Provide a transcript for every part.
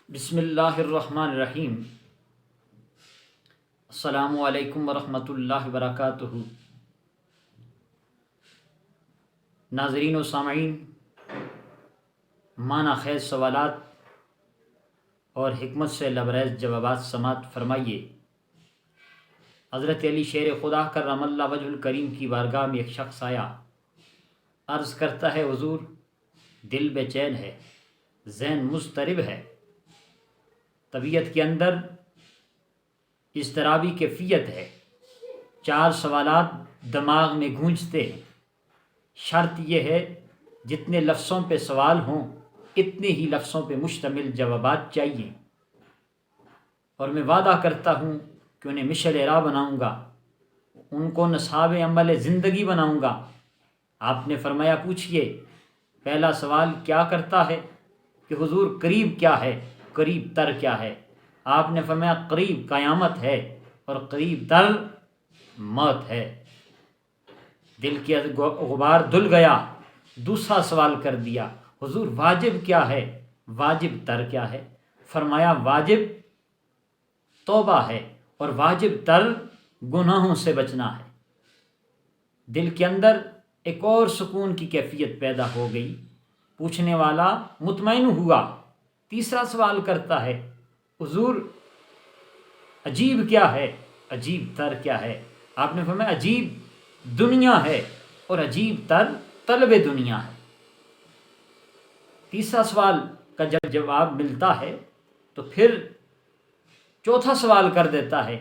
بسم اللہ الرحمن الرحیم۔ السلام علیکم ورحمۃ اللہ وبرکاتہ۔ ناظرین و سامعین، معنی خیز سوالات اور حکمت سے لبریز جوابات سماعت فرمائیے۔ حضرت علی شیر خدا کرم اللہ وجہ الکریم کی بارگاہ میں ایک شخص آیا، عرض کرتا ہے حضور، دل بے چین ہے، ذہن مضطرب ہے، طبیعت کے اندر اضطرابی کیفیت ہے، 4 سوالات دماغ میں گونجتے ہیں۔ شرط یہ ہے جتنے لفظوں پہ سوال ہوں اتنے ہی لفظوں پہ مشتمل جوابات چاہیے، اور میں وعدہ کرتا ہوں کہ انہیں مشعل راہ بناؤں گا، ان کو نصاب عمل زندگی بناؤں گا۔ آپ نے فرمایا پوچھئے۔ پہلا سوال کیا کرتا ہے کہ حضور قریب کیا ہے، قریب تر کیا ہے؟ آپ نے فرمایا قریب قیامت ہے اور قریب تر موت ہے۔ دل کے غبار دھل گیا۔ دوسرا سوال کر دیا، حضور واجب کیا ہے، واجب تر کیا ہے؟ فرمایا واجب توبہ ہے اور واجب تر گناہوں سے بچنا ہے۔ دل کے اندر ایک اور سکون کی کیفیت پیدا ہو گئی۔ پوچھنے والا مطمئن ہوا۔ تیسرا سوال کرتا ہے، حضور عجیب کیا ہے، عجیب تر کیا ہے؟ آپ نے فرمایا عجیب دنیا ہے اور عجیب تر طلب دنیا ہے۔ تیسرا سوال کا جب جواب ملتا ہے تو پھر چوتھا سوال کر دیتا ہے،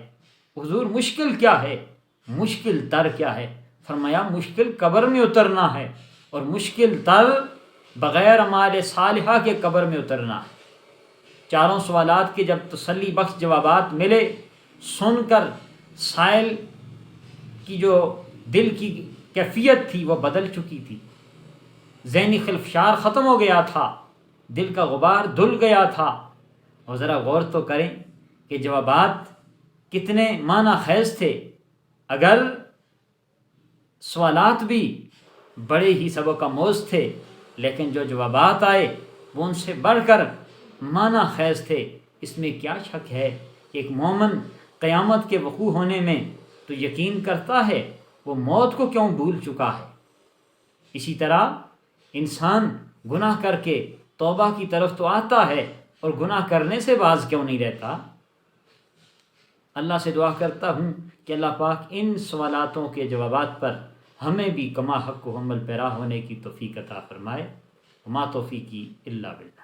حضور مشکل کیا ہے، مشکل تر کیا ہے؟ فرمایا مشکل قبر میں اترنا ہے اور مشکل تر بغیر اعمال صالحہ کے قبر میں اترنا ہے۔ 4 سوالات کے جب تسلی بخش جوابات ملے، سن کر سائل کی جو دل کی کیفیت تھی وہ بدل چکی تھی، ذہنی خلفشار ختم ہو گیا تھا، دل کا غبار دھل گیا تھا۔ اور ذرا غور تو کریں کہ جوابات کتنے معنی خیز تھے۔ اگر سوالات بھی بڑے ہی سبق آموز تھے لیکن جو جوابات آئے وہ ان سے بڑھ کر معنی خیز تھے۔ اس میں کیا شک ہے کہ ایک مومن قیامت کے وقوع ہونے میں تو یقین کرتا ہے، وہ موت کو کیوں بھول چکا ہے؟ اسی طرح انسان گناہ کر کے توبہ کی طرف تو آتا ہے اور گناہ کرنے سے باز کیوں نہیں رہتا؟ اللہ سے دعا کرتا ہوں کہ اللہ پاک ان سوالاتوں کے جوابات پر ہمیں بھی کما حق و عمل پیرا ہونے کی توفیق عطا فرمائے۔ وما توفیقی الا باللہ۔